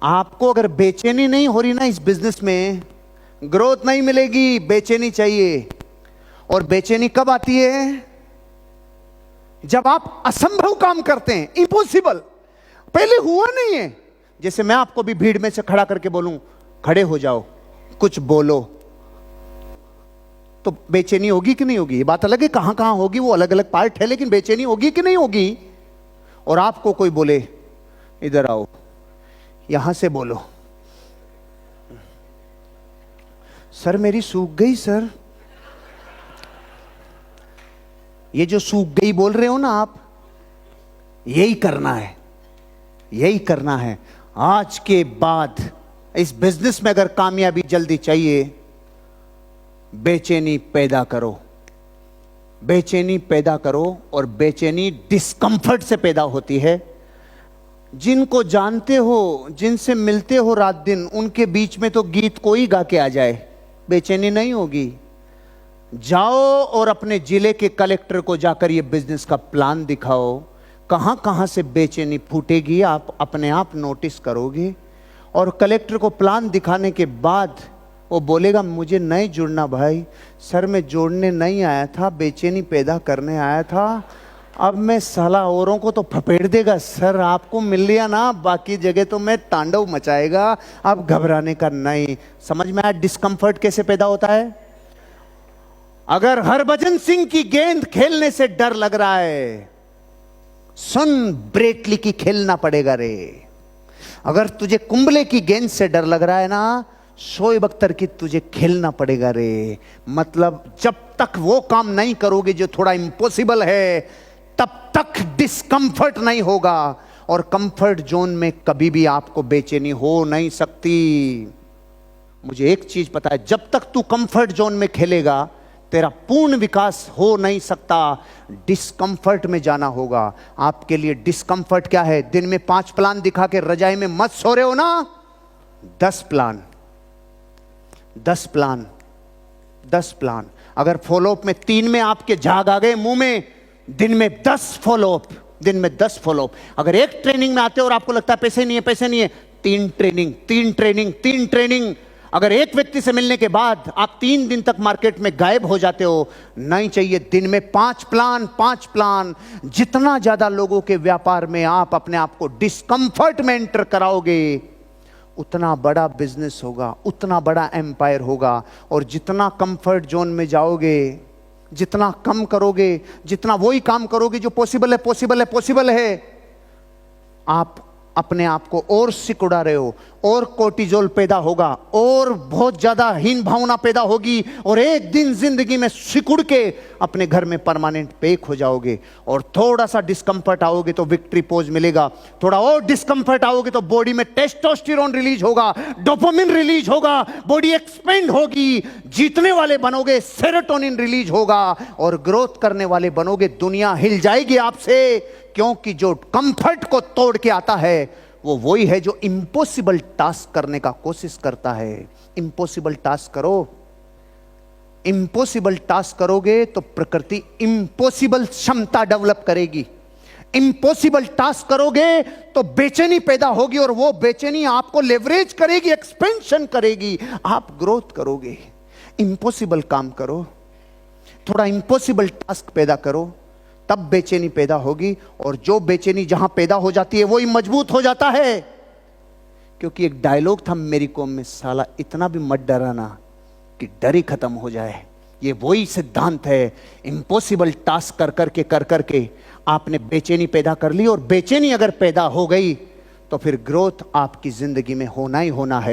आपको अगर बेचैनी नहीं हो रही ना इस बिजनेस में, ग्रोथ नहीं मिलेगी, बेचैनी चाहिए। और बेचैनी कब आती है? जब आप असंभव काम करते हैं, इम्पॉसिबल, पहले हुआ नहीं है। जैसे मैं आपको भी भीड़ में से खड़ा करके बोलूं खड़े हो जाओ, कुछ बोलो, तो बेचैनी होगी कि नहीं होगी? ये बात अलग है, कहां कहां होगी वो अलग अलग पार्ट है, लेकिन बेचैनी होगी कि नहीं होगी? और आपको कोई बोले इधर आओ, यहां से बोलो, सर मेरी सूख गई सर। ये जो सूख गई बोल रहे हो ना आप, यही करना है, यही करना है। आज के बाद इस बिजनेस में अगर कामयाबी जल्दी चाहिए, बेचैनी पैदा करो, बेचैनी पैदा करो। और बेचैनी डिस्कंफर्ट से पैदा होती है। जिनको जानते हो, जिनसे मिलते हो रात दिन, उनके बीच में तो गीत कोई गा के आ जाए, बेचैनी नहीं होगी। जाओ और अपने जिले के कलेक्टर को जाकर ये बिजनेस का प्लान दिखाओ, कहां कहां से बेचैनी फूटेगी आप अपने आप नोटिस करोगे। और कलेक्टर को प्लान दिखाने के बाद वो बोलेगा मुझे नहीं जुड़ना भाई, सर मैं जोड़ने नहीं आया था, बेचैनी पैदा करने आया था। अब मैं साला औरों को तो फपेड़ देगा, सर आपको मिल लिया ना, बाकी जगह तो मैं तांडव मचाएगा, अब घबराने का नहीं। समझ में आया डिस्कंफर्ट कैसे पैदा होता है? अगर हरभजन सिंह की गेंद खेलने से डर लग रहा है, सुन ब्रेटली की खेलना पड़ेगा रे। अगर तुझे कुंबले की गेंद से डर लग रहा है ना, शोएब अख्तर की तुझे खेलना पड़ेगा रे। मतलब जब तक वो काम नहीं करोगे जो थोड़ा इम्पॉसिबल है, तब तक डिस्कंफर्ट नहीं होगा। और कंफर्ट जोन में कभी भी आपको बेचैनी हो नहीं सकती। मुझे एक चीज पता है, जब तक तू कंफर्ट जोन में खेलेगा तेरा पूर्ण विकास हो नहीं सकता। डिस्कंफर्ट में जाना होगा। आपके लिए डिस्कंफर्ट क्या है? दिन में 5 प्लान दिखा के रजाई में मत सो रहे हो ना, 10 प्लान, 10 प्लान, 10 प्लान। अगर फॉलोअप में 3 में आपके झाग आ गए मुंह में, दिन में 10 फॉलोअप, दिन में 10 फॉलोअप। अगर एक ट्रेनिंग में आते हो और आपको लगता है पैसे नहीं है, पैसे नहीं है, 3 ट्रेनिंग, 3 ट्रेनिंग, 3 ट्रेनिंग। अगर एक व्यक्ति से मिलने के बाद आप 3 दिन तक मार्केट में गायब हो जाते हो, नहीं चाहिए दिन में 5 प्लान, 5 प्लान। जितना ज्यादा लोगों के व्यापार में आप अपने आप को डिस्कंफर्ट में एंटर कराओगे, उतना बड़ा बिजनेस होगा, उतना बड़ा एम्पायर होगा। और जितना कंफर्ट जोन में जाओगे, जितना कम करोगे, जितना वही काम करोगे जो पॉसिबल है, पॉसिबल है, पॉसिबल है, आप अपने आप को और सिकुड़ा रहे हो, और कोर्टिजोल पैदा होगा, और बहुत ज्यादा हीन भावना पैदा होगी, और एक दिन जिंदगी में सिकुड़ के अपने घर में परमानेंट पैक हो जाओगे। और थोड़ा सा डिस्कंफर्ट आओगे तो विक्ट्री पोज मिलेगा, थोड़ा और डिस्कंफर्ट आओगे तो बॉडी में टेस्टोस्टेरोन रिलीज होगा, डोपामिन रिलीज होगा, बॉडी एक्सपेंड होगी, जीतने वाले बनोगे, सेरोटोनिन रिलीज होगा, और ग्रोथ करने वाले बनोगे। दुनिया हिल जाएगी आपसे, क्योंकि जो कंफर्ट को तोड़ के आता है वो वही है जो इम्पॉसिबल टास्क करने का कोशिश करता है। इम्पॉसिबल टास्क करो, इम्पॉसिबल टास्क करोगे तो प्रकृति इम्पॉसिबल क्षमता डेवलप करेगी। इम्पॉसिबल टास्क करोगे तो बेचैनी पैदा होगी, और वो बेचैनी आपको लेवरेज करेगी, एक्सपेंशन करेगी, आप ग्रोथ करोगे। इम्पॉसिबल काम करो, थोड़ा इम्पॉसिबल टास्क पैदा करो, तब बेचैनी पैदा होगी। और जो बेचैनी जहां पैदा हो जाती है वही मजबूत हो जाता है। क्योंकि एक डायलॉग था मेरी कौम में, साला इतना भी मत डराना कि डर ही खत्म हो जाए। ये वही सिद्धांत है। इम्पॉसिबल टास्क कर करके आपने बेचैनी पैदा कर ली, और बेचैनी अगर पैदा हो गई तो फिर ग्रोथ आपकी जिंदगी में होना ही होना है।